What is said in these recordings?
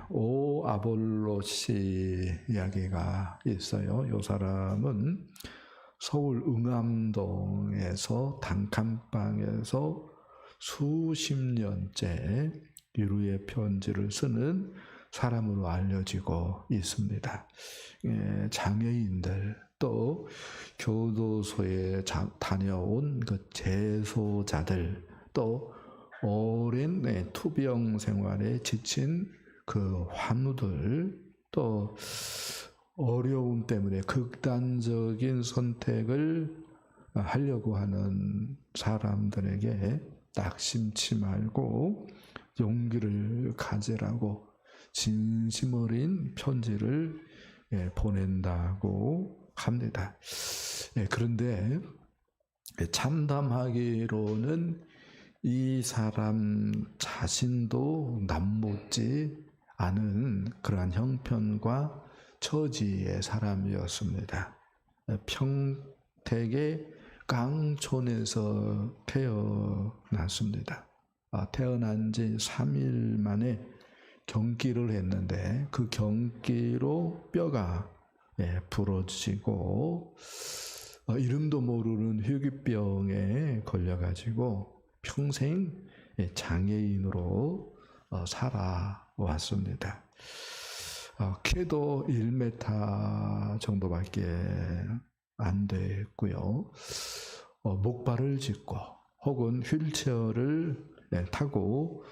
오 아볼로시 이야기가 있어요. 이 사람은 서울 응암동에서 단칸방에서 수십 년째 유루의 편지를 쓰는 사람으로 알려지고 있습니다. 장애인들 또 교도소에 다녀온 그 재소자들 또 오랜 투병 생활에 지친 그 환우들 또 어려움 때문에 극단적인 선택을 하려고 하는 사람들에게 낙심치 말고 용기를 가지라고 진심 어린 편지를 보낸다고 합니다. 그런데 참담하기로는 이 사람 자신도 남못지 않은 그러한 형편과 처지의 사람이었습니다. 평택의 깡촌에서 태어났습니다. 태어난 지 3일 만에 경기를 했는데 그 경기로 뼈가 부러지고 이름도 모르는 희귀병에 걸려가지고 평생 장애인으로 살아왔습니다. 키도 1m 정도밖에 안 됐고요. 목발을 짚고 혹은 휠체어를 타고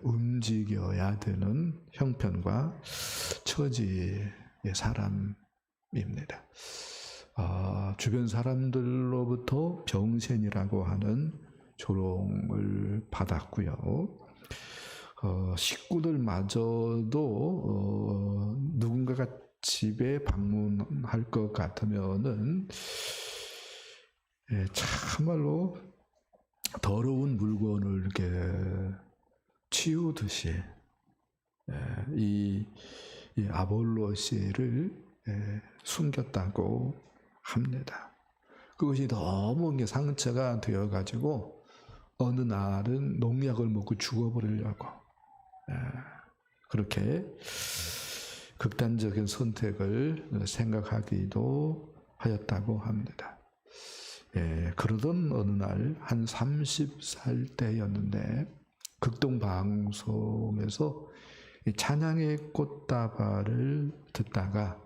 움직여야 되는 형편과 처지의 사람입니다. 주변 사람들로부터 병센이라고 하는 조롱을 받았고요. 식구들마저도 누군가가 집에 방문할 것 같으면은 참말로 더러운 물건을 이렇게 치우듯이 이 아볼로시를 숨겼다고 합니다. 그것이 너무 상처가 되어가지고 어느 날은 농약을 먹고 죽어버리려고 그렇게 극단적인 선택을 생각하기도 하였다고 합니다. 그러던 어느 날 한 30살 때였는데 극동방송에서 찬양의 꽃다발을 듣다가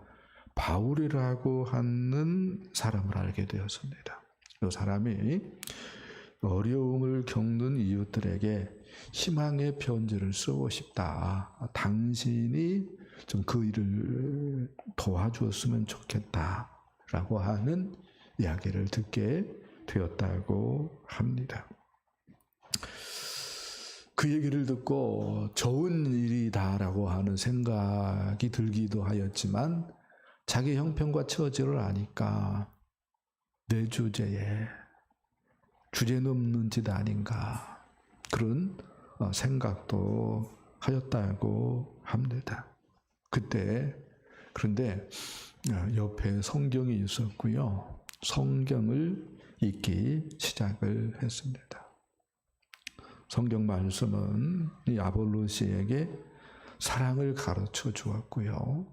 바울이라고 하는 사람을 알게 되었습니다. 이 사람이 어려움을 겪는 이웃들에게 희망의 편지를 쓰고 싶다. 당신이 좀 그 일을 도와주었으면 좋겠다라고 하는 이야기를 듣게 되었다고 합니다. 그 얘기를 듣고 좋은 일이다라고 하는 생각이 들기도 하였지만 자기 형편과 처지를 아니까 내 주제에 주제 넘는 짓 아닌가 그런 생각도 하였다고 합니다. 그런데 옆에 성경이 있었고요. 성경을 읽기 시작을 했습니다. 성경 말씀은 이 아볼로시에게 사랑을 가르쳐 주었고요.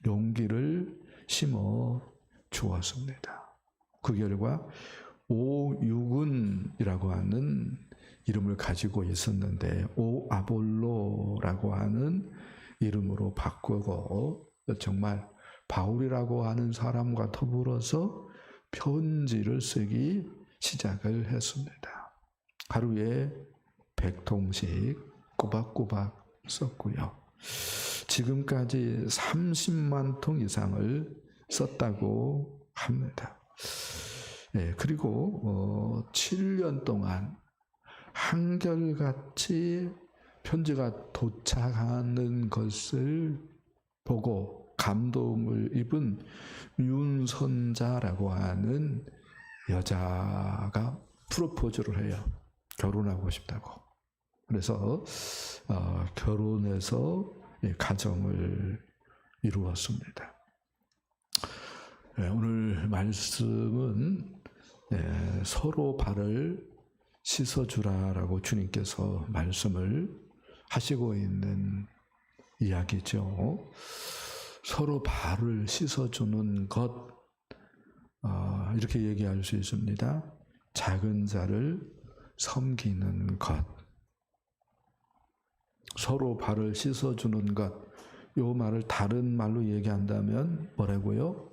용기를 심어 주었습니다. 그 결과 오유근이라고 하는 이름을 가지고 있었는데 오아볼로라고 하는 이름으로 바꾸고 정말 바울이라고 하는 사람과 더불어서 편지를 쓰기 시작을 했습니다. 하루에 100통씩 꼬박꼬박 썼고요. 지금까지 30만 통 이상을 썼다고 합니다. 그리고 7년 동안 한결같이 편지가 도착하는 것을 보고 감동을 입은 윤선자라고 하는 여자가 프로포즈를 해요. 결혼하고 싶다고. 그래서 결혼해서 가정을 이루었습니다. 오늘 말씀은 서로 발을 씻어주라라고 주님께서 말씀을 하시고 있는 이야기죠. 서로 발을 씻어주는 것, 이렇게 얘기할 수 있습니다. 작은 자를 섬기는 것, 서로 발을 씻어주는 것, 이 말을 다른 말로 얘기한다면 뭐라고요?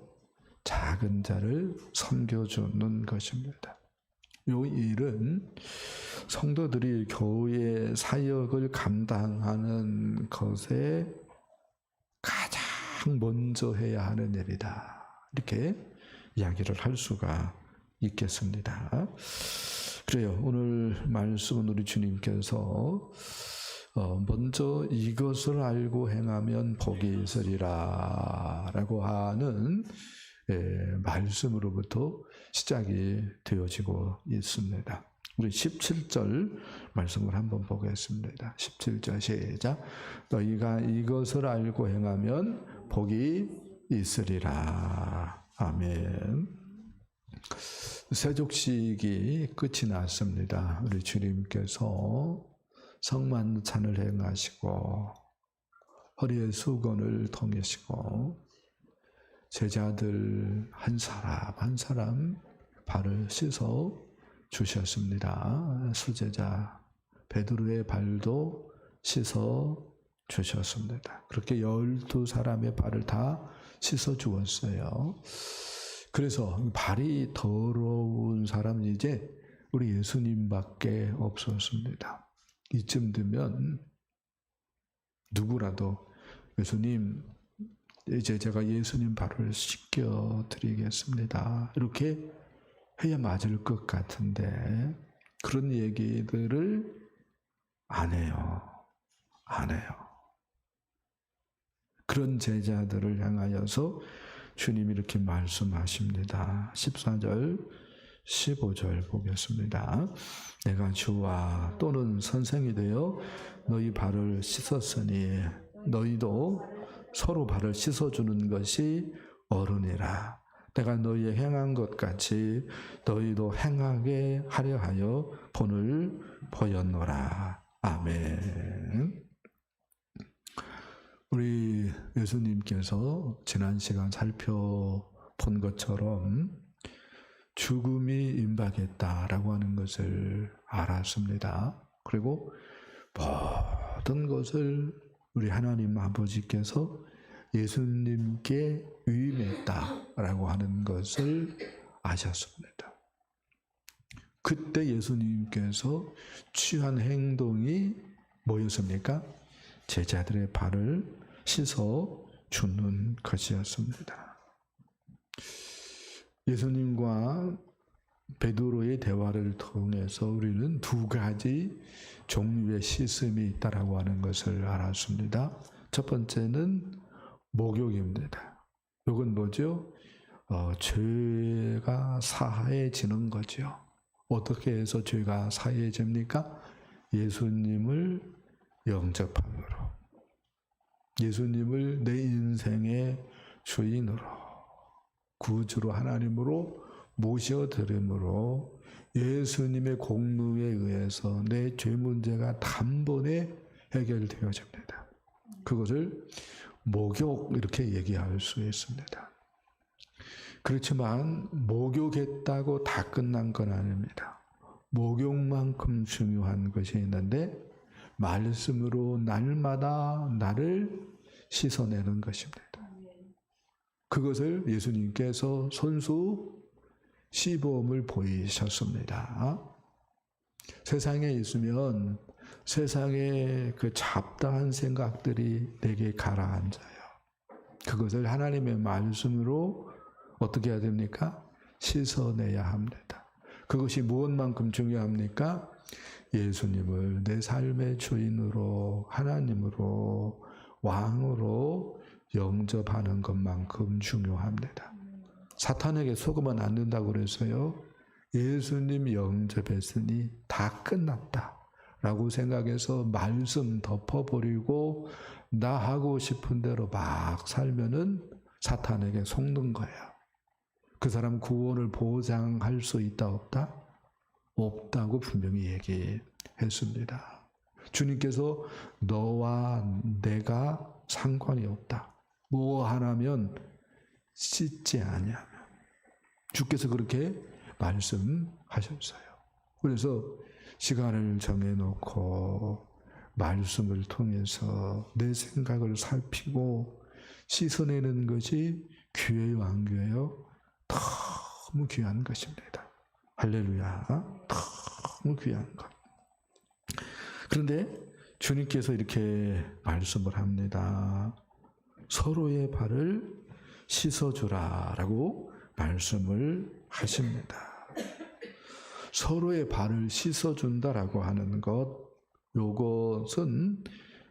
작은 자를 섬겨주는 것입니다. 이 일은 성도들이 교회 사역을 감당하는 것에 가장 먼저 해야 하는 일이다. 이렇게 이야기를 할 수가 있겠습니다. 그래요. 오늘 말씀은 우리 주님께서 먼저 이것을 알고 행하면 복이 있으리라 라고 하는 말씀으로부터 시작이 되어지고 있습니다. 우리 17절 말씀을 한번 보겠습니다. 17절 시작. 너희가 이것을 알고 행하면 복이 있으리라. 아멘. 세족식이 끝이 났습니다. 우리 주님께서 성만찬을 행하시고 허리에 수건을 통이시고 제자들 한 사람 한 사람 발을 씻어 주셨습니다. 수제자 베드로의 발도 씻어 주셨습니다. 그렇게 12사람의 발을 다 씻어 주었어요. 그래서 발이 더러운 사람은 이제 우리 예수님밖에 없었습니다. 이쯤 되면 누구라도 예수님, 이제 제가 예수님 발을 씻겨 드리겠습니다. 이렇게 해야 맞을 것 같은데 그런 얘기들을 안 해요. 안 해요. 그런 제자들을 향하여서 주님이 이렇게 말씀하십니다. 14절, 15절 보겠습니다. 내가 주와 또는 선생이 되어 너희 발을 씻었으니 너희도 서로 발을 씻어주는 것이 어른이라. 내가 너희의 행한 것 같이 너희도 행하게 하려 하여 본을 보였노라. 아멘. 우리 예수님께서 지난 시간 살펴본 것처럼 죽음이 임박했다라고 하는 것을 알았습니다. 그리고 모든 것을 우리 하나님 아버지께서 예수님께 위임했다라고 하는 것을 아셨습니다. 그때 예수님께서 취한 행동이 뭐였습니까? 제자들의 발을 씻어 주는 것이었습니다. 예수님과 베드로의 대화를 통해서 우리는 두 가지 종류의 씻음이 있다라고 하는 것을 알았습니다. 첫 번째는 목욕입니다. 이건 뭐죠? 죄가 사해지는 거죠. 어떻게 해서 죄가 사해집니까? 예수님을 영접함으로, 예수님을 내 인생의 주인으로, 구주로 하나님으로 모셔드림으로 예수님의 공로에 의해서 내 죄 문제가 단번에 해결되어집니다. 그것을 목욕 이렇게 얘기할 수 있습니다. 그렇지만 목욕했다고 다 끝난 건 아닙니다. 목욕만큼 중요한 것이 있는데 말씀으로 날마다 나를 씻어내는 것입니다. 그것을 예수님께서 손수 시범을 보이셨습니다. 세상에 있으면 세상의 그 잡다한 생각들이 내게 가라앉아요. 그것을 하나님의 말씀으로 어떻게 해야 됩니까? 씻어내야 합니다. 그것이 무엇만큼 중요합니까? 예수님을 내 삶의 주인으로, 하나님으로, 왕으로 영접하는 것만큼 중요합니다. 사탄에게 속으면 안 된다고 그랬어요. 예수님 영접했으니 다 끝났다 라고 생각해서 말씀 덮어버리고 나 하고 싶은 대로 막 살면은 사탄에게 속는 거예요. 그 사람 구원을 보장할 수 있다 없다? 없다고 분명히 얘기했습니다. 주님께서 너와 내가 상관이 없다. 뭐 하나면 씻지 아니하며. 주께서 그렇게 말씀하셨어요. 그래서 시간을 정해놓고 말씀을 통해서 내 생각을 살피고 씻어내는 것이 귀해요, 안 귀해요? 너무 귀한 것입니다. 할렐루야. 너무 귀한 것. 그런데 주님께서 이렇게 말씀을 합니다. 서로의 발을 씻어주라라고 말씀을 하십니다. 서로의 발을 씻어준다라고 하는 것, 요것은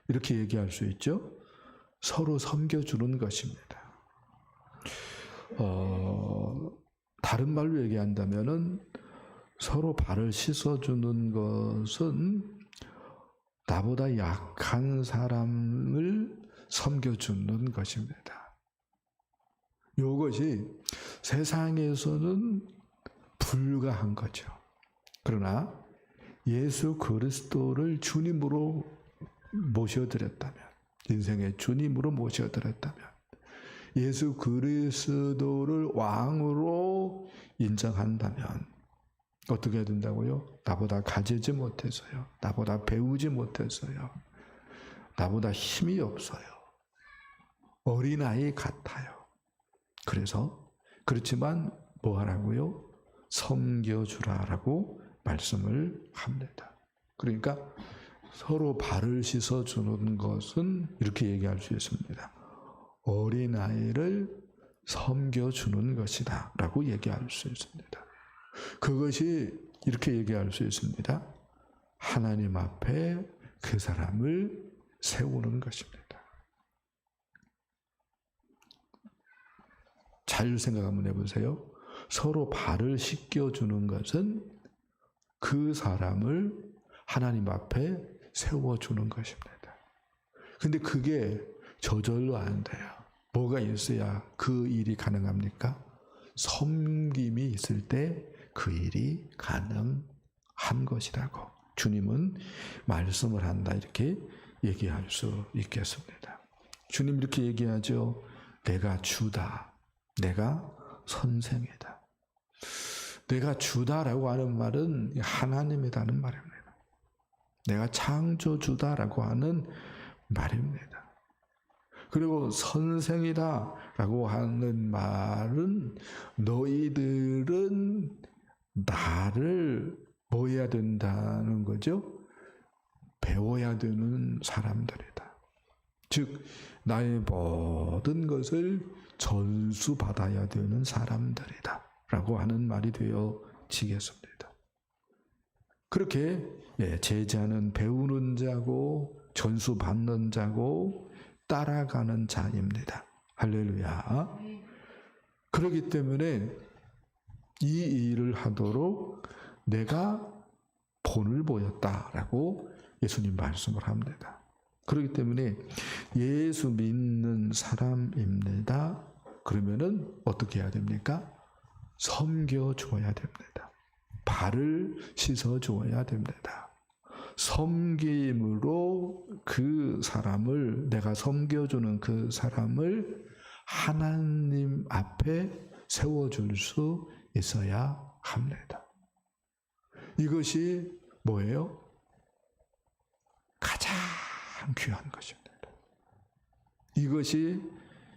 이렇게 얘기할 수 있죠. 서로 섬겨주는 것입니다. 다른 말로 얘기한다면은 서로 발을 씻어주는 것은 나보다 약한 사람을 섬겨주는 것입니다. 이것이 세상에서는 불가한 거죠. 그러나 예수 그리스도를 주님으로 모셔드렸다면, 인생의 주님으로 모셔드렸다면, 예수 그리스도를 왕으로 인정한다면 어떻게 해야 된다고요? 나보다 가지지 못해서요. 나보다 배우지 못해서요. 나보다 힘이 없어요. 어린아이 같아요. 그래서 그렇지만 뭐 하라고요? 섬겨주라라고 말씀을 합니다. 그러니까 서로 발을 씻어주는 것은 이렇게 얘기할 수 있습니다. 어린아이를 섬겨주는 것이다 라고 얘기할 수 있습니다. 그것이 이렇게 얘기할 수 있습니다. 하나님 앞에 그 사람을 세우는 것입니다. 잘 생각 한번 해보세요. 서로 발을 씻겨주는 것은 그 사람을 하나님 앞에 세워주는 것입니다. 근데 그게 저절로 안 돼요. 뭐가 있어야 그 일이 가능합니까? 섬김이 있을 때 그 일이 가능한 것이라고 주님은 말씀을 한다 이렇게 얘기할 수 있겠습니다. 주님 이렇게 얘기하죠. 내가 주다. 내가 선생이다. 내가 주다라고 하는 말은 하나님이라는 말입니다. 내가 창조주다라고 하는 말입니다. 그리고 선생이다라고 하는 말은 너희들은 나를 뭐 해야 된다는 거죠? 배워야 되는 사람들이다. 즉 나의 모든 것을 전수받아야 되는 사람들이다 라고 하는 말이 되어지겠습니다. 그렇게 제자는 배우는 자고 전수받는 자고 따라가는 자입니다. 할렐루야. 그렇기 때문에 이 일을 하도록 내가 본을 보였다라고 예수님 말씀을 합니다. 그렇기 때문에 예수 믿는 사람입니다. 그러면은 어떻게 해야 됩니까? 섬겨줘야 됩니다. 발을 씻어줘야 됩니다. 섬김으로 그 사람을, 내가 섬겨주는 그 사람을 하나님 앞에 세워줄 수 있어야 합니다. 이것이 뭐예요? 가장 귀한 것입니다. 이것이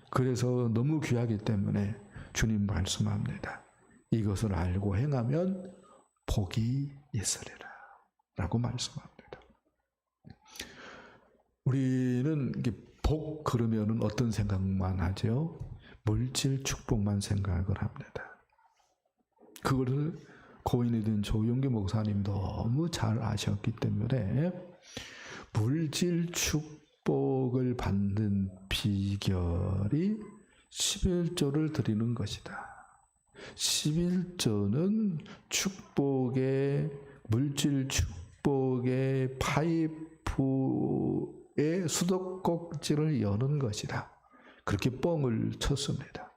그래서 너무 귀하기 때문에 주님 말씀합니다. 이것을 알고 행하면 복이 있으리라 라고 말씀합니다. 우리는 복 그러면은 어떤 생각만 하죠? 물질 축복만 생각을 합니다. 그거를 고인이 된 조용기 목사님 너무 잘 아셨기 때문에 물질 축복을 받는 비결이 11조를 드리는 것이다. 11조는 축복의, 물질 축복의 파이프의 수도꼭지를 여는 것이다. 그렇게 뻥을 쳤습니다.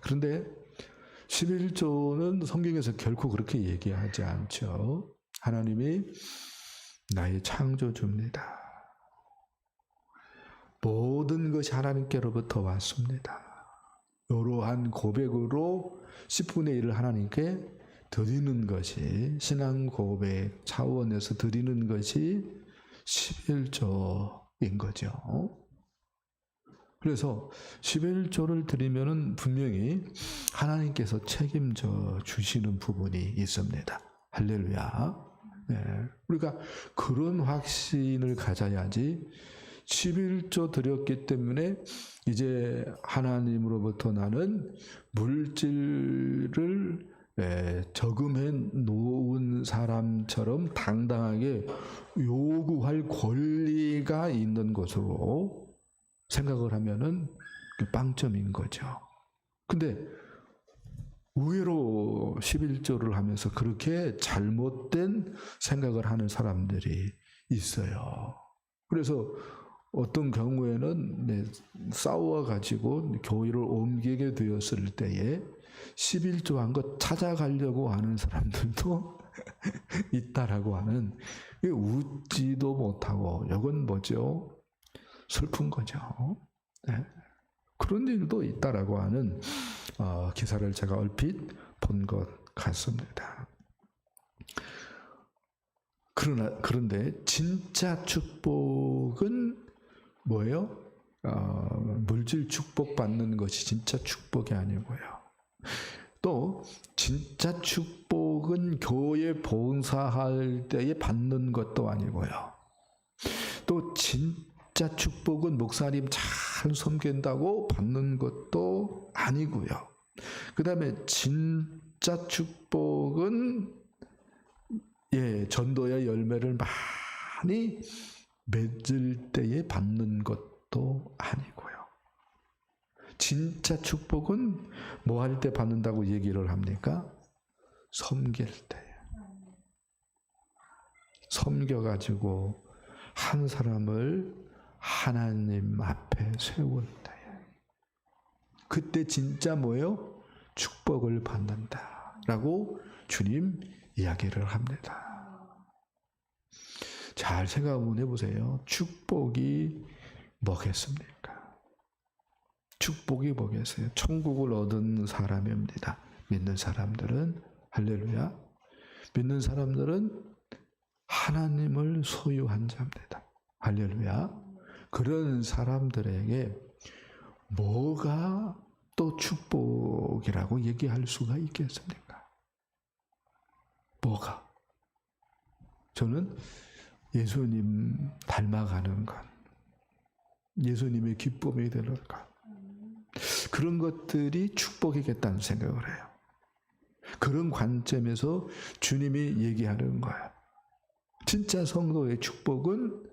그런데 11조는 성경에서 결코 그렇게 얘기하지 않죠. 하나님이 나의 창조주입니다. 모든 것이 하나님께로부터 왔습니다. 이러한 고백으로 10분의 1을 하나님께 드리는 것이, 신앙 고백 차원에서 드리는 것이 11조인 거죠. 그래서 11조를 드리면은 분명히 하나님께서 책임져 주시는 부분이 있습니다. 할렐루야. 네. 우리가 그런 확신을 가져야지 11조 드렸기 때문에 이제 하나님으로부터 나는 물질을 저금해 놓은 사람처럼 당당하게 요구할 권리가 있는 것으로 생각을 하면은 빵점인 거죠. 근데 의외로 11조를 하면서 그렇게 잘못된 생각을 하는 사람들이 있어요. 그래서 어떤 경우에는 싸워가지고 교회를 옮기게 되었을 때에 11조 한 것 찾아가려고 하는 사람들도 있다라고 하는, 웃지도 못하고, 이건 뭐죠? 슬픈 거죠. 네. 그런 일도 있다라고 하는 기사를 제가 얼핏 본 것 같습니다. 그런데 진짜 축복은 뭐예요? 물질 축복 받는 것이 진짜 축복이 아니고요. 또 진짜 축복은 교회 봉사할 때에 받는 것도 아니고요. 또 진짜 축복은 목사님 잘 섬긴다고 받는 것도 아니고요. 그 다음에 진짜 축복은 전도의 열매를 많이 맺을 때에 받는 것도 아니고요. 진짜 축복은 뭐 할 때 받는다고 얘기를 합니까? 섬길 때. 섬겨가지고 한 사람을 하나님 앞에 세울 때. 그때 진짜 뭐예요? 축복을 받는다라고 주님 이야기를 합니다. 잘 생각 한번 해보세요. 축복이 뭐겠습니까? 축복이 뭐겠어요? 천국을 얻은 사람입니다. 믿는 사람들은. 할렐루야. 믿는 사람들은 하나님을 소유한 자입니다. 할렐루야. 그런 사람들에게 뭐가 또 축복이라고 얘기할 수가 있겠습니까? 뭐가? 저는 예수님 닮아가는 것, 예수님의 기쁨이 되는 것, 그런 것들이 축복이겠다는 생각을 해요. 그런 관점에서 주님이 얘기하는 거예요. 진짜 성도의 축복은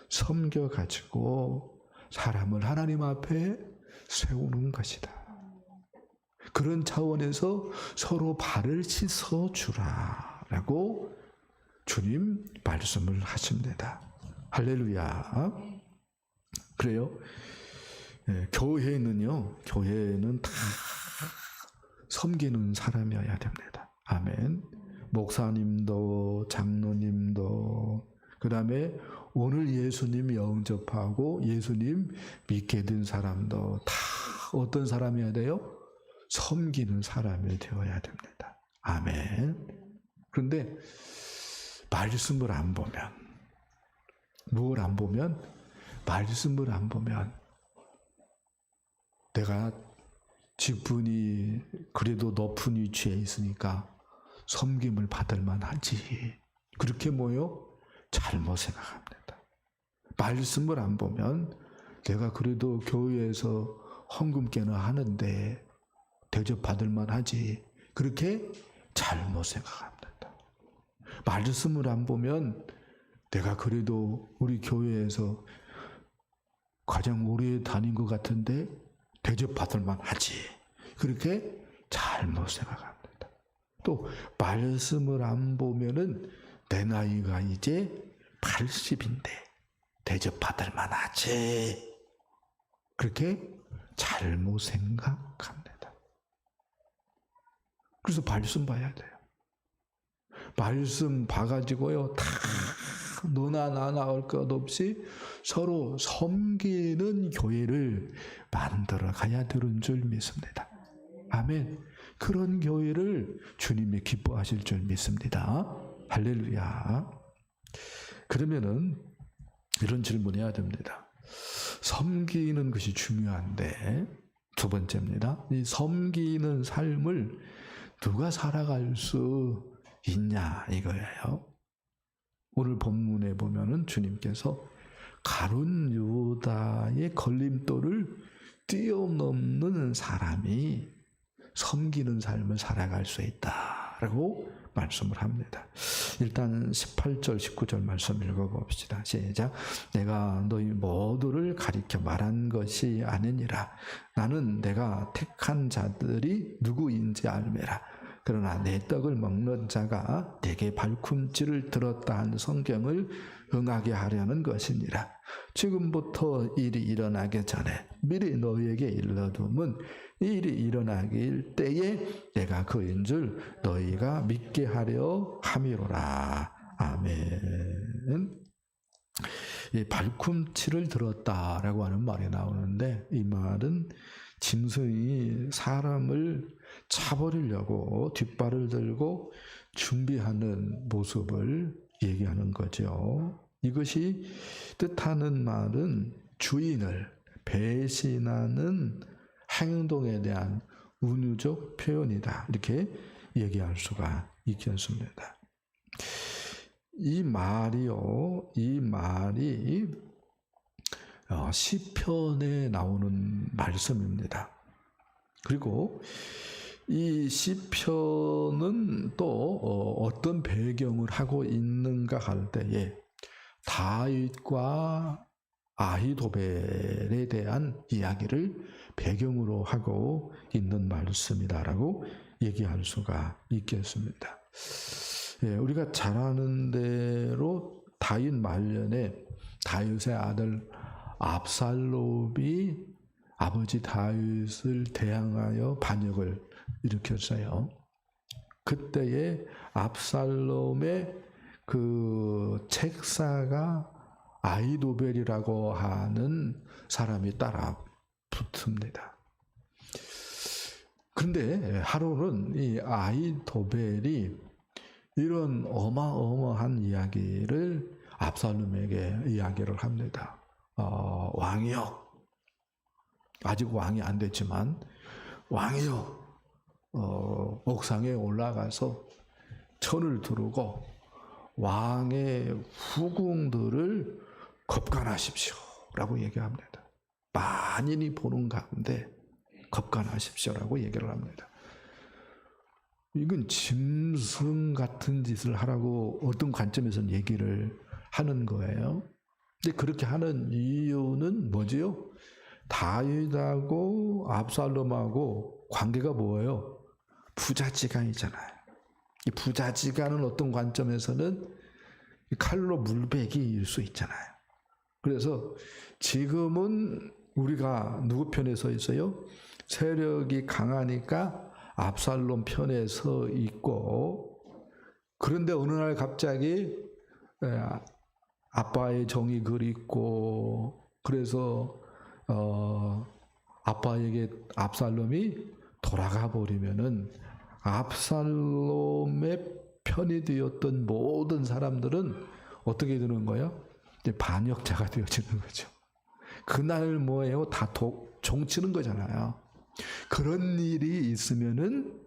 섬겨가지고 사람을 하나님 앞에 세우는 것이다. 그런 차원에서 서로 발을 씻어주라라고 주님 말씀을 하십니다. 할렐루야. 그래요. 교회는 다 섬기는 사람이어야 됩니다. 아멘. 목사님도 장로님도, 그 다음에 오늘 예수님 영접하고 예수님 믿게 된 사람도 다 어떤 사람이어야 돼요? 섬기는 사람이 되어야 됩니다. 아멘. 그런데 말씀을 안 보면, 뭘 안 보면? 말씀을 안 보면 내가 직분이 그래도 높은 위치에 있으니까 섬김을 받을 만하지. 그렇게 뭐요? 잘못 생각합니다. 말씀을 안 보면 내가 그래도 교회에서 헌금께나 하는데 대접받을 만하지. 그렇게 잘못 생각합니다. 말씀을 안 보면 내가 그래도 우리 교회에서 가장 오래 다닌 것 같은데 대접받을 만하지. 그렇게 잘못 생각합니다. 또 말씀을 안 보면은 내 나이가 이제 80인데 대접받을 만하지. 그렇게 잘못 생각합니다. 그래서 말씀 봐야 돼요. 말씀 봐가지고요, 다 너나 나나 할 것 없이 서로 섬기는 교회를 만들어 가야 되는 줄 믿습니다. 아멘. 그런 교회를 주님이 기뻐하실 줄 믿습니다. 할렐루야. 그러면은 이런 질문해야 됩니다. 섬기는 것이 중요한데, 두 번째입니다. 이 섬기는 삶을 누가 살아갈 수 있냐 이거예요. 오늘 본문에 보면은 주님께서 가룟 유다의 걸림돌을 뛰어넘는 사람이 섬기는 삶을 살아갈 수 있다라고 말씀을 합니다. 일단 18절, 19절 말씀 읽어봅시다. 시작. 내가 너희 모두를 가리켜 말한 것이 아니니라. 나는 내가 택한 자들이 누구인지 알매라. 그러나 내 떡을 먹는 자가 내게 발꿈치를 들었다 한 성경을 응하게 하려는 것이니라. 지금부터 일이 일어나기 전에 미리 너희에게 일러둠은 이 일이 일어나길 때에 내가 그인 줄 너희가 믿게 하려 함이로라. 아멘. 이 발꿈치를 들었다라고 하는 말이 나오는데, 이 말은 짐승이 사람을 차버리려고 뒷발을 들고 준비하는 모습을 얘기하는 거죠. 이것이 뜻하는 말은 주인을 배신하는 행동에 대한 운유적 표현이다, 이렇게 얘기할 수가 있겠습니다. 이 말이 시편에 나오는 말씀입니다. 그리고 이 시편은 또 어떤 배경을 하고 있는가 할 때에 다윗과 아히도벨에 대한 이야기를 배경으로 하고 있는 말씀이다라고 얘기할 수가 있겠습니다. 우리가 잘 아는 대로 다윗 말년에 다윗의 아들 압살롬이 아버지 다윗을 대항하여 반역을 일으켰어요. 그때에 압살롬의 그 책사가 아히도벨이라고 하는 사람이 따라 붙습니다. 그런데 하루는 이 아히도벨이 이런 어마어마한 이야기를 압살롬에게 이야기를 합니다. 왕이여, 아직 왕이 안 됐지만, 왕이여, 옥상에 올라가서 천을 두르고 왕의 후궁들을 겁간하십시오 라고 얘기합니다. 만인이 보는 가운데 겁간하십시오라고 얘기를 합니다. 이건 짐승 같은 짓을 하라고 어떤 관점에서는 얘기를 하는 거예요. 근데 그렇게 하는 이유는 뭐지요? 다윗하고 압살롬하고 관계가 뭐예요? 부자지간이잖아요. 이 부자지간은 어떤 관점에서는 칼로 물베기일 수 있잖아요. 그래서 지금은 우리가 누구 편에 서 있어요? 세력이 강하니까 압살롬 편에 서 있고, 그런데 어느 날 갑자기 아빠의 정이 그립고, 그래서 아빠에게 압살롬이 돌아가 버리면은 압살롬의 편이 되었던 모든 사람들은 어떻게 되는 거예요? 이제 반역자가 되어지는 거죠. 그날 뭐예요? 다 종치는 거잖아요. 그런 일이 있으면은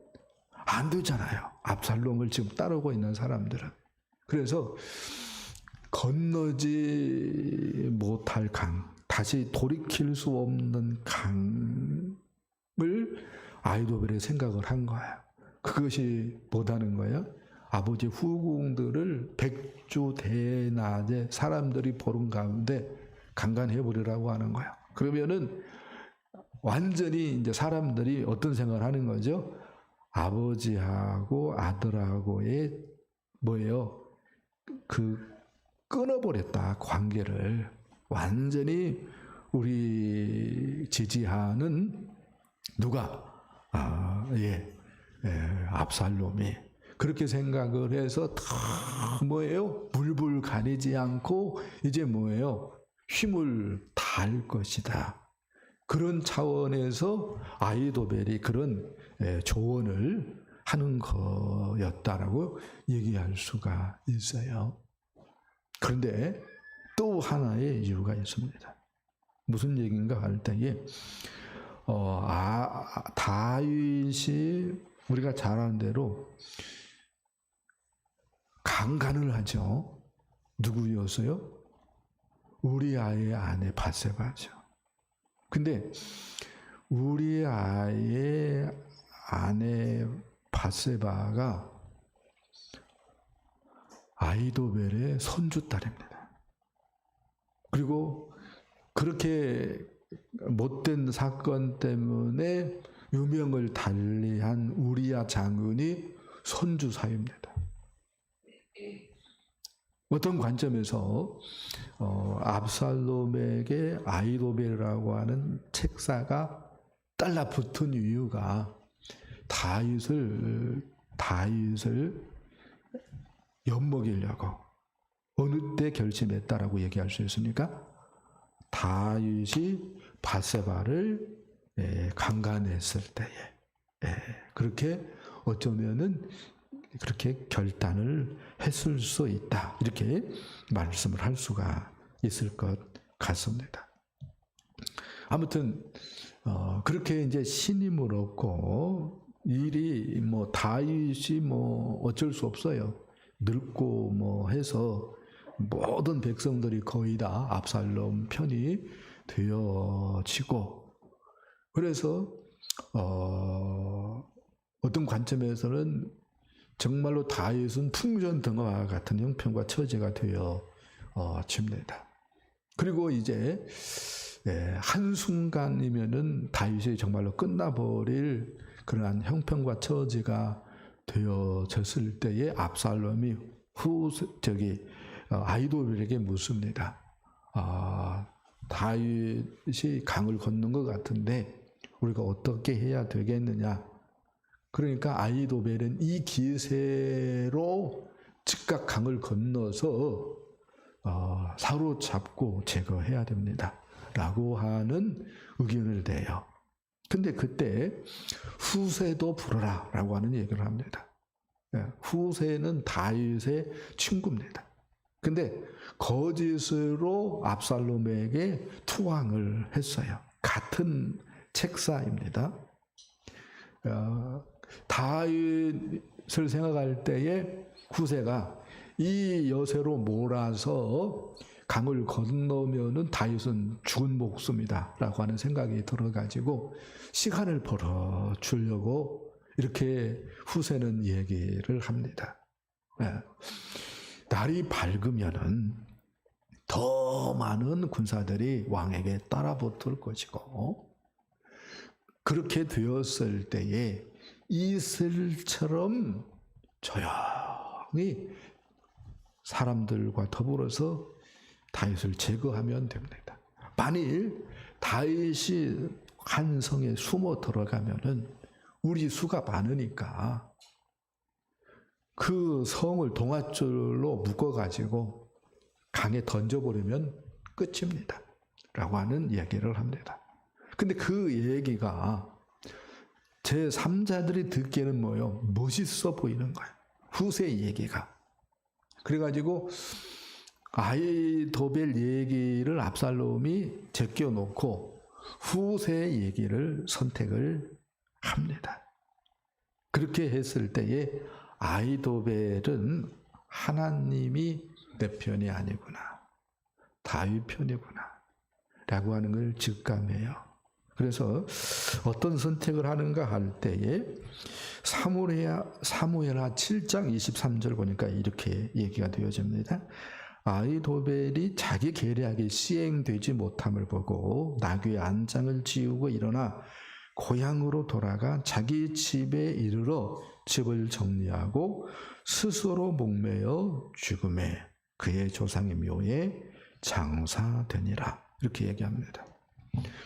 안 되잖아요. 압살롬을 지금 따르고 있는 사람들은. 그래서 건너지 못할 강, 다시 돌이킬 수 없는 강을 아히도벨이 생각을 한 거예요. 그것이 뭐다는 거예요? 아버지 후궁들을 백주 대낮에 사람들이 보는 가운데 강간해버리라고 하는 거예요. 그러면은 완전히 이제 사람들이 어떤 생각을 하는 거죠? 아버지하고 아들하고의 뭐예요? 끊어버렸다, 관계를. 완전히 우리 지지하는 누가? 압살롬이. 그렇게 생각을 해서 다 뭐예요? 불불 가리지 않고 이제 뭐예요? 힘을 다할 것이다. 그런 차원에서 아히도벨이 그런 조언을 하는 거였다라고 얘기할 수가 있어요. 그런데 또 하나의 이유가 있습니다. 무슨 얘기인가 할 때에 다윗이 우리가 잘 아는 대로 강간을 하죠. 누구였어요? 우리아의 아내 밧세바죠. 근데 우리아의 아내 밧세바가 아히도벨의 손주딸입니다. 그리고 그렇게 못된 사건 때문에 유명을 달리한 우리아 장군이 손주사입니다. 어떤 관점에서 압살롬에게 아히도벨이라고 하는 책사가 달라붙은 이유가 다윗을 엿먹이려고 어느 때 결심했다라고 얘기할 수 있습니까? 다윗이 밧세바를 강간했을 때에 그렇게 어쩌면은 그렇게 결단을 했을 수 있다. 이렇게 말씀을 할 수가 있을 것 같습니다. 아무튼 그렇게 이제 신임을 얻고 일이 뭐 다윗이 뭐 어쩔 수 없어요. 늙고 뭐 해서 모든 백성들이 거의 다 압살롬 편이 되어지고 그래서 어떤 관점에서는 정말로 다윗은 풍전등화 같은 형편과 처지가 되어집니다. 그리고 이제 한순간이면은 다윗이 정말로 끝나버릴 그러한 형편과 처지가 되어졌을 때에 압살롬이 아히도벨에게 묻습니다. 다윗이 강을 걷는 것 같은데 우리가 어떻게 해야 되겠느냐? 그러니까 아히도벨은 이 기세로 즉각 강을 건너서 사로잡고 제거해야 됩니다. 라고 하는 의견을 내요. 근데 그때 후세도 부르라 라고 하는 얘기를 합니다. 후세는 다윗의 친구입니다. 근데 거짓으로 압살롬에게 투항을 했어요. 같은 책사입니다. 다윗을 생각할 때에 후세가 이 여세로 몰아서 강을 건너면은 다윗은 죽은 목숨이다 라고 하는 생각이 들어가지고 시간을 벌어주려고 이렇게 후세는 얘기를 합니다. 날이 밝으면은 더 많은 군사들이 왕에게 따라붙을 것이고 그렇게 되었을 때에 이슬처럼 조용히 사람들과 더불어서 다윗을 제거하면 됩니다. 만일 다윗이 한 성에 숨어 들어가면은 우리 수가 많으니까 그 성을 동아줄로 묶어가지고 강에 던져버리면 끝입니다. 라고 하는 얘기를 합니다. 근데 그 얘기가 제3자들이 듣기에는 뭐예요? 멋있어 보이는 거예요. 후세의 얘기가. 그래가지고 아히도벨 얘기를 압살롬이 제껴놓고 후세의 얘기를 선택을 합니다. 그렇게 했을 때에 아히도벨은 하나님이 내 편이 아니구나. 다윗 편이구나. 라고 하는 걸 직감해요. 그래서 어떤 선택을 하는가 할 때에 사무엘하 7장 23절 보니까 이렇게 얘기가 되어집니다. 아히도벨이 자기 계략이 시행되지 못함을 보고 나귀의 안장을 지우고 일어나 고향으로 돌아가 자기 집에 이르러 집을 정리하고 스스로 목매어 죽음에 그의 조상의 묘에 장사되니라. 이렇게 얘기합니다.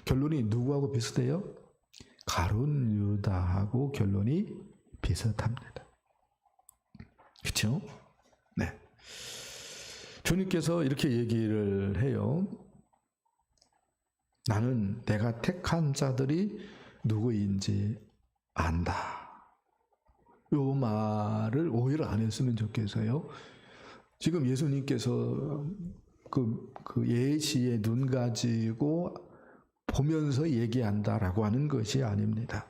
결론이 누구하고 비슷해요? 가룟 유다하고 결론이 비슷합니다. 그렇죠? 네. 주님께서 이렇게 얘기를 해요. 나는 내가 택한 자들이 누구인지 안다. 요 말을 오해를 안 했으면 좋겠어요. 지금 예수님께서 그 예시에 눈 가지고 보면서 얘기한다라고 하는 것이 아닙니다.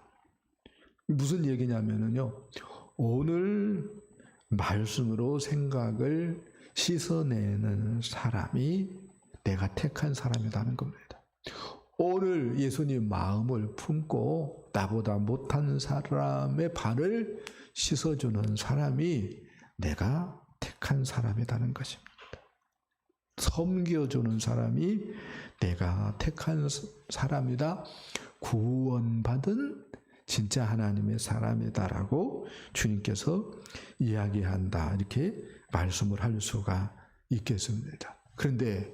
무슨 얘기냐면요. 오늘 말씀으로 생각을 씻어내는 사람이 내가 택한 사람이라는 겁니다. 오늘 예수님 마음을 품고 나보다 못한 사람의 발을 씻어주는 사람이 내가 택한 사람이라는 것입니다. 섬겨주는 사람이 내가 택한 사람이다. 구원받은 진짜 하나님의 사람이다라고 주님께서 이야기한다. 이렇게 말씀을 할 수가 있겠습니다. 그런데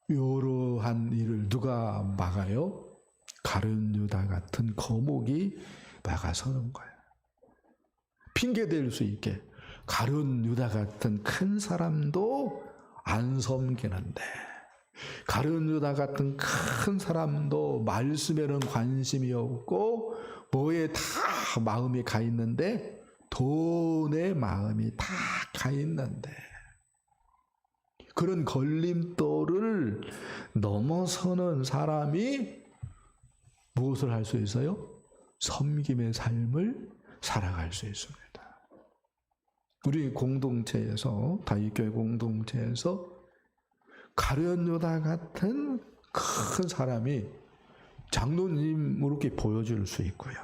이러한 일을 누가 막아요? 가룟 유다 같은 거목이 막아서는 거예요. 핑계댈 수 있게 가룟 유다 같은 큰 사람도 안 섬기는데, 가룟 유다 같은 큰 사람도 말씀에는 관심이 없고 뭐에 다 마음이 가 있는데, 돈에 마음이 다 가 있는데, 그런 걸림돌을 넘어서는 사람이 무엇을 할 수 있어요? 섬김의 삶을 살아갈 수 있습니다. 우리 공동체에서, 다윗교회 공동체에서 가룟 유다 같은 큰 사람이 장로님으로 이렇게 보여줄 수 있고요.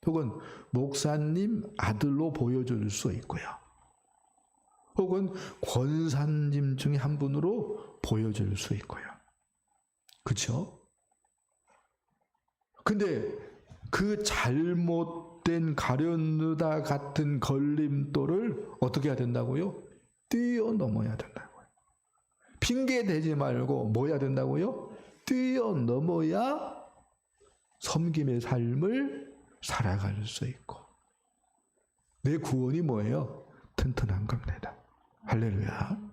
혹은 목사님 아들로 보여줄 수 있고요. 혹은 권사님 중에 한 분으로 보여줄 수 있고요. 그렇죠? 근데 그 잘못된 가룟 유다 같은 걸림돌을 어떻게 해야 된다고요? 뛰어넘어야 된다고요. 핑계 대지 말고 뭐 해야 된다고요? 뛰어넘어야 섬김의 삶을 살아갈 수 있고, 내 구원이 뭐예요? 튼튼한 겁니다. 할렐루야.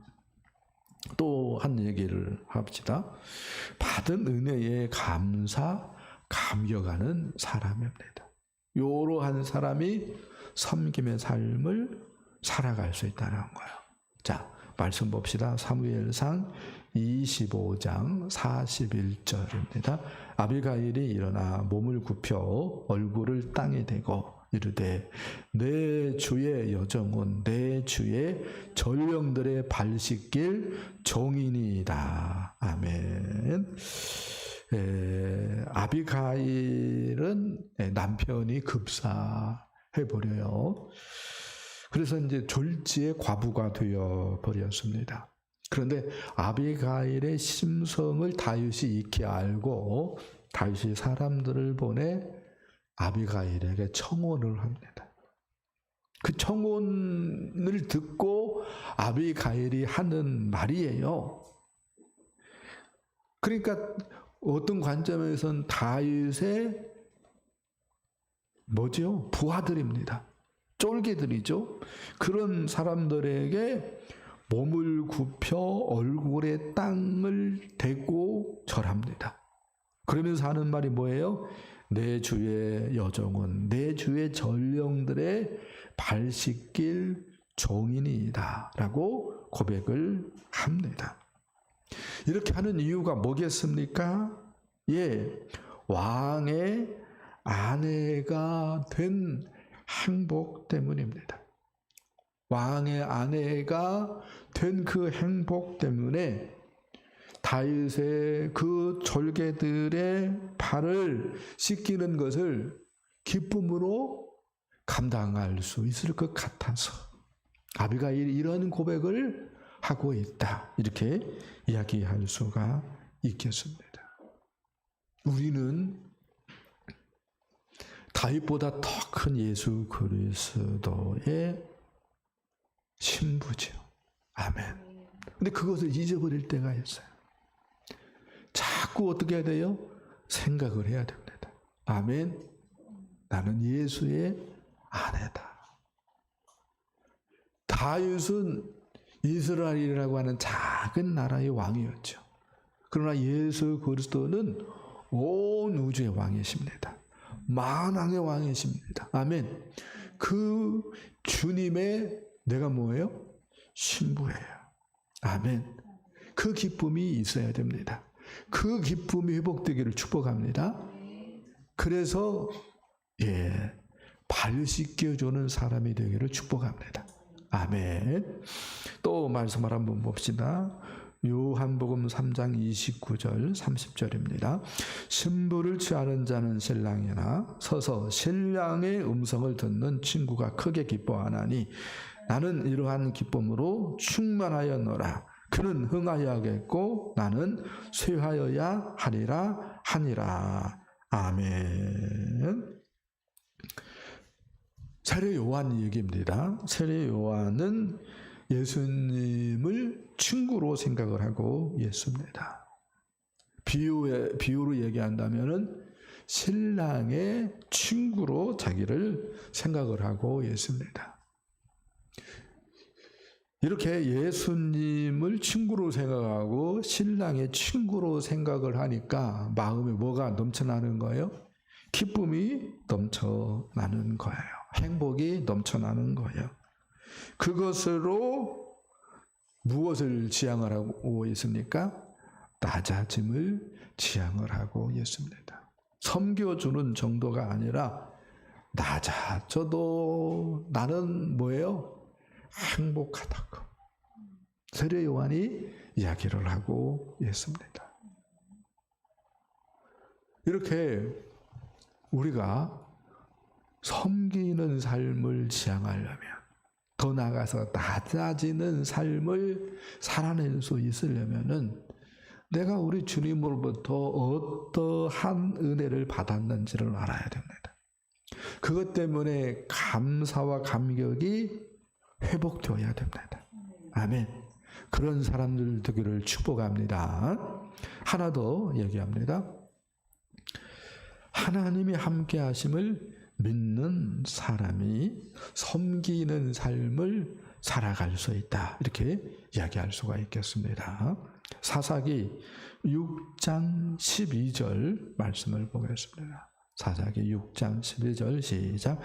또 한 얘기를 합시다. 받은 은혜에 감격하는 사람입니다. 이러한 사람이 섬김의 삶을 살아갈 수 있다는 거예요. 자, 말씀 봅시다. 사무엘상 25장 41절입니다. 아비가일이 일어나 몸을 굽혀 얼굴을 땅에 대고 이르되 내 주의 여정은 내 주의 전령들의 발 씻길 종이니이다. 아멘. 아비가일은 남편이 급사해버려요. 그래서 이제 졸지의 과부가 되어 버렸습니다. 그런데 아비가일의 심성을 다윗이 익히 알고 다윗이 사람들을 보내 아비가일에게 청혼을 합니다. 그 청혼을 듣고 아비가일이 하는 말이에요. 그러니까 어떤 관점에서는 다윗의 뭐죠? 부하들입니다. 쫄개들이죠. 그런 사람들에게 몸을 굽혀 얼굴에 땅을 대고 절합니다. 그러면서 하는 말이 뭐예요? 내 주의 여종은 내 주의 전령들의 발 씻길 종이니이다 라고 고백을 합니다. 이렇게 하는 이유가 뭐겠습니까? 예, 왕의 아내가 된 행복 때문입니다. 왕의 아내가 된 그 행복 때문에 다윗의 그 졸개들의 발을 씻기는 것을 기쁨으로 감당할 수 있을 것 같아서 아비가일이 이런 고백을 하고 있다. 이렇게 이야기할 수가 있겠습니다. 우리는 다윗보다 더 큰 예수 그리스도의 신부죠. 아멘. 근데 그것을 잊어버릴 때가 있어요. 자꾸 어떻게 해야 돼요? 생각을 해야 됩니다. 아멘. 나는 예수의 아내다. 다윗은 이스라엘이라고 하는 작은 나라의 왕이었죠. 그러나 예수 그리스도는 온 우주의 왕이십니다. 만왕의 왕이십니다. 아멘. 그 주님의 내가 뭐예요? 신부예요. 아멘. 그 기쁨이 있어야 됩니다. 그 기쁨이 회복되기를 축복합니다. 그래서 발 씻겨주는 사람이 되기를 축복합니다. 아멘. 또 말씀을 한번 봅시다. 요한복음 3장 29절 30절입니다. 신부를 취하는 자는 신랑이나 서서 신랑의 음성을 듣는 친구가 크게 기뻐하나니 나는 이러한 기쁨으로 충만하였노라. 그는 흥하여야겠고 나는 쇠하여야 하니라. 아멘. 세례 요한 얘기입니다. 세례 요한은 예수님을 친구로 생각을 하고 있습니다. 비유로 얘기한다면은 신랑의 친구로 자기를 생각을 하고 있습니다. 이렇게 예수님을 친구로 생각하고 신랑의 친구로 생각을 하니까 마음에 뭐가 넘쳐나는 거예요? 기쁨이 넘쳐나는 거예요. 행복이 넘쳐나는 거예요. 그것으로 무엇을 지향을 하고 있습니까? 낮아짐을 지향을 하고 있습니다. 섬겨주는 정도가 아니라 낮아져도 나는 뭐예요? 행복하다고 세례 요한이 이야기를 하고 있습니다. 이렇게 우리가 섬기는 삶을 지향하려면 더 나아가서 낮아지는 삶을 살아낼 수 있으려면은 내가 우리 주님으로부터 어떠한 은혜를 받았는지를 알아야 됩니다. 그것 때문에 감사와 감격이 회복되어야 됩니다. 아멘. 그런 사람들 되기를 축복합니다. 하나 더 얘기합니다. 하나님이 함께 하심을 믿는 사람이 섬기는 삶을 살아갈 수 있다. 이렇게 이야기할 수가 있겠습니다. 사사기 6장 12절 말씀을 보겠습니다. 사사기 6장 12절 시작.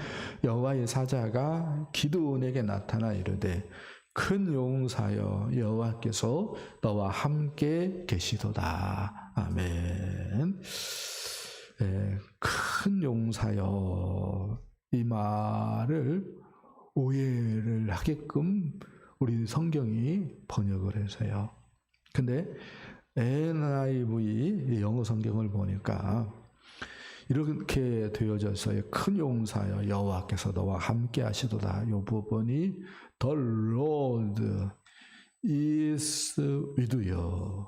여호와의 사자가 기드온에게 나타나 이르되 큰 용사여 여호와께서 너와 함께 계시도다. 아멘. 큰 용사여, 이 말을 오해를 하게끔 우리 성경이 번역을 해서요. 근데 NIV 영어 성경을 보니까 이렇게 되어졌어요. 큰 용사여 여호와께서 너와 함께 하시도다. 이 부분이 The Lord is with you,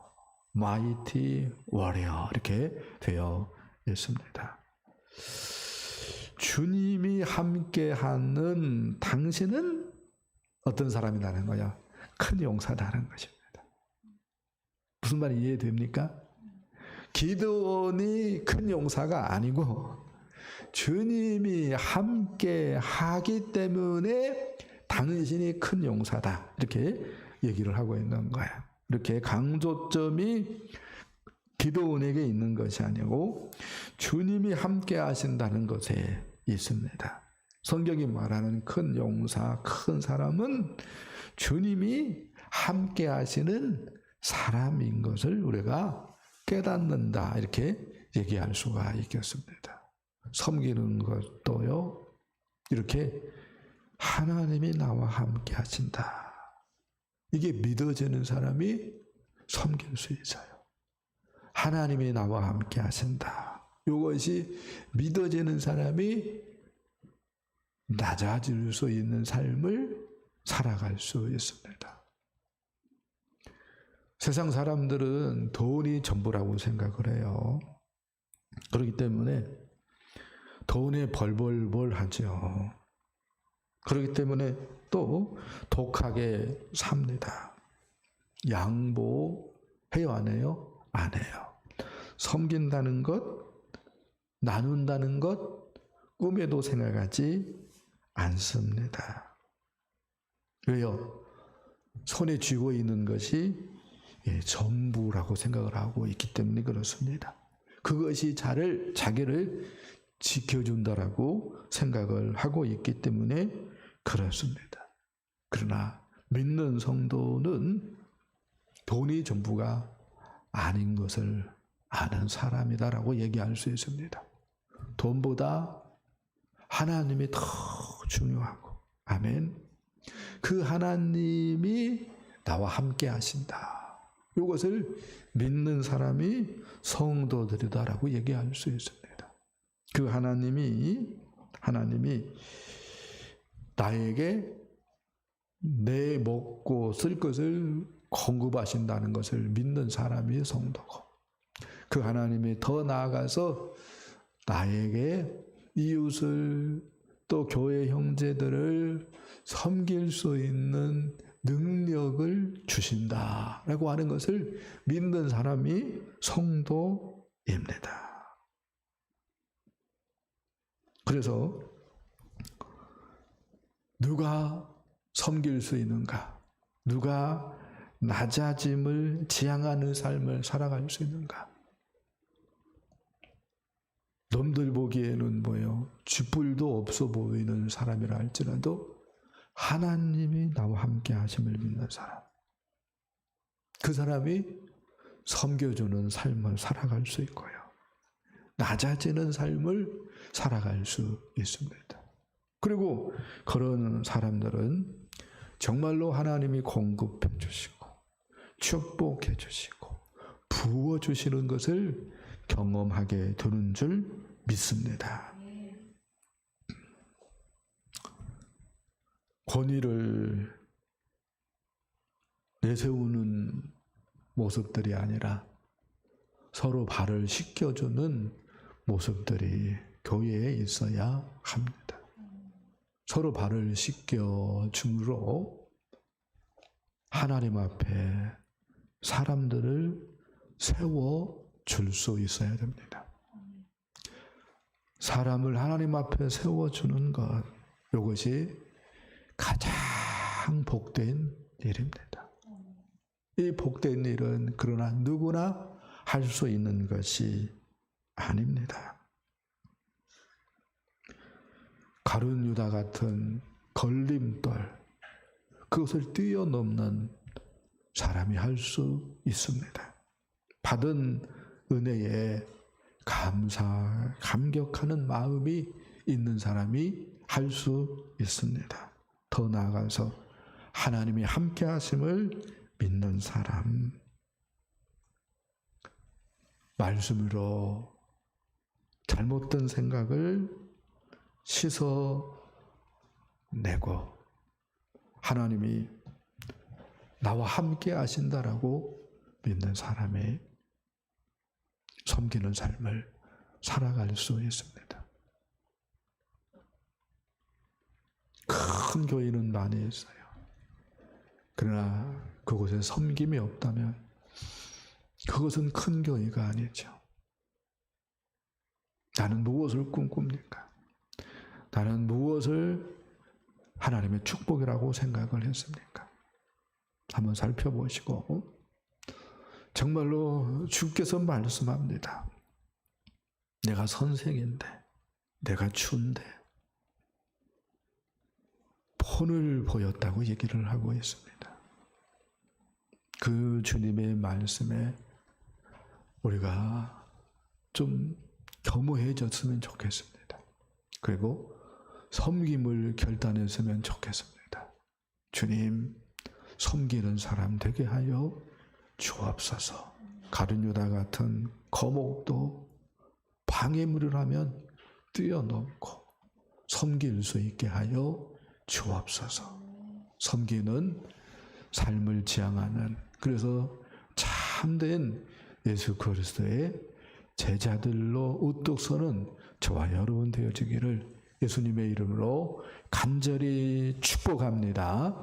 mighty warrior 이렇게 되어 있습니다. 주님이 함께하는 당신은 어떤 사람이라는 거야? 큰 용사다라는 것입니다. 무슨 말이 이해됩니까? 기드온이 큰 용사가 아니고 주님이 함께 하기 때문에 당신이 큰 용사다. 이렇게 얘기를 하고 있는 거야. 이렇게 강조점이 기드온에게 있는 것이 아니고 주님이 함께 하신다는 것에 있습니다. 성경이 말하는 큰 용사, 큰 사람은 주님이 함께 하시는 사람인 것을 우리가 깨닫는다. 이렇게 얘기할 수가 있겠습니다. 섬기는 것도요, 이렇게 하나님이 나와 함께 하신다. 이게 믿어지는 사람이 섬길 수 있어요. 하나님이 나와 함께 하신다. 이것이 믿어지는 사람이 낮아질 수 있는 삶을 살아갈 수 있습니다. 세상 사람들은 돈이 전부라고 생각을 해요. 그렇기 때문에 돈에 벌벌벌 하죠. 그렇기 때문에 또 독하게 삽니다. 양보해요, 안 해요? 안 해요. 섬긴다는 것, 나눈다는 것, 꿈에도 생각하지 않습니다. 왜요? 손에 쥐고 있는 것이 전부라고 생각을 하고 있기 때문에 그렇습니다. 그것이 자기를 지켜준다라고 생각을 하고 있기 때문에 그렇습니다. 그러나 믿는 성도는 돈이 전부가 아닌 것을 아는 사람이다라고 얘기할 수 있습니다. 돈보다 하나님이 더 중요하고, 아멘. 그 하나님이 나와 함께 하신다. 이것을 믿는 사람이 성도들이다라고 얘기할 수 있습니다. 그 하나님이 나에게 내 먹고 쓸 것을 공급하신다는 것을 믿는 사람이 성도고, 그 하나님이 더 나아가서 나에게 이웃을 또 교회 형제들을 섬길 수 있는 능력을 주신다라고 하는 것을 믿는 사람이 성도입니다. 그래서 누가 섬길 수 있는가? 누가 낮아짐을 지향하는 삶을 살아갈 수 있는가? 남들 보기에는 쥐뿔도 없어 보이는 사람이라 할지라도 하나님이 나와 함께 하심을 믿는 사람, 그 사람이 섬겨주는 삶을 살아갈 수 있고요, 낮아지는 삶을 살아갈 수 있습니다. 그리고 그런 사람들은 정말로 하나님이 공급해 주시고 축복해 주시고 부어 주시는 것을 경험하게 되는 줄 믿습니다. 권위를 내세우는 모습들이 아니라 서로 발을 씻겨주는 모습들이 교회에 있어야 합니다. 서로 발을 씻겨줌으로 하나님 앞에 사람들을 세워줄 수 있어야 됩니다. 사람을 하나님 앞에 세워주는 것, 이것이 가장 복된 일입니다. 이 복된 일은 그러나 누구나 할 수 있는 것이 아닙니다. 가룟 유다 같은 걸림돌, 그것을 뛰어넘는 사람이 할 수 있습니다. 받은 은혜에 감격하는 마음이 있는 사람이 할 수 있습니다. 더 나아가서 하나님이 함께 하심을 믿는 사람, 말씀으로 잘못된 생각을 씻어내고 하나님이 나와 함께 하신다라고 믿는 사람의 섬기는 삶을 살아갈 수 있습니다. 큰 교회는 많이 있어요. 그러나 그곳에 섬김이 없다면 그것은 큰 교회가 아니죠. 나는 무엇을 꿈꿉니까? 나는 무엇을 하나님의 축복이라고 생각을 했습니까? 한번 살펴보시고, 정말로 주께서 말씀합니다. 내가 선생인데, 내가 주인데 본을 보였다고 얘기를 하고 있습니다. 그 주님의 말씀에 우리가 좀 겸허해졌으면 좋겠습니다. 그리고 섬김을 결단했으면 좋겠습니다. 주님, 섬기는 사람 되게 하여 주옵소서. 가룟 유다 같은 거목도 방해물을 하면 뛰어넘고 섬길 수 있게 하여 주옵소서. 섬기는 삶을 지향하는, 그래서 참된 예수 그리스도의 제자들로 우뚝 서는 저와 여러분 되어지기를 예수님의 이름으로 간절히 축복합니다.